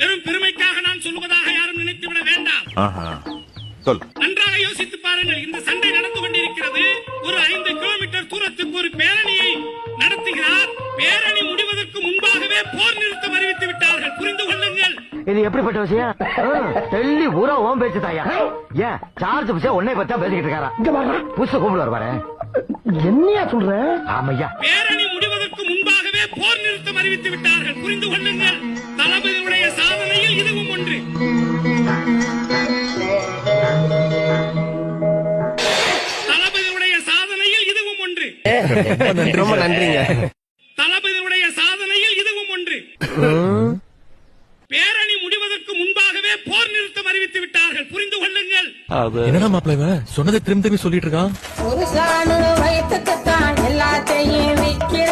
வெறும் பெருமைக்காக நான் சொல்லுவதாக யாரும் நினைத்துவிட வேண்டாம். நன்றாக யோசித்து பாருங்கள். இந்த சண்டை நடந்து கொண்டிருக்கிறது. ஒரு 5 கிலோமீட்டர் தூரத்துக்கு ஒரு பேரணியை நடத்துகிறார். பேரணி முடிவதற்கு முன்பாகவே போர் நிறுத்தம் அறிவித்து விட்டார்கள். புரிந்து கொள்ளுங்கள். இது எப்படிப்பட்ட விஷயம்? டெல்லி ஊரா ஓம் பேச்சு தாயா. ஏன் சார்ஜ் பிடிச்சா உன்னை பத்தா பேசிக்கிட்டு இருக்காரா? புதுசு கூப்பிடுவார் பாரு. என்னையா சொல்ற? ஆமையா. பேரணி முடிவதற்கு முன்பாகவே போர் நிறுத்தம் அறிவித்து விட்டார்கள். புரிந்து கொள்ளுங்கள். தளபதியுடைய சாதனையில் இதுவும் ஒன்று. தளபதியுடைய சாதனையில் இதுவும் ஒன்று. ரொம்ப நன்றிங்க. தளபதியுடைய சாதனையில் இதுவும் ஒன்று. பேரணி முடிவதற்கு முன்பாகவே போர் நிறுத்தம் அறிவித்து விட்டார்கள். புரிந்து கொள்ளுங்கள். என்னடா மாப்பிள்ளை சொன்னதை திரும்ப திரும்பி சொல்லிட்டு இருக்கான். ஒரு சாணு வயிற்றுக்குத்தான் எல்லாத்தையும் விற்க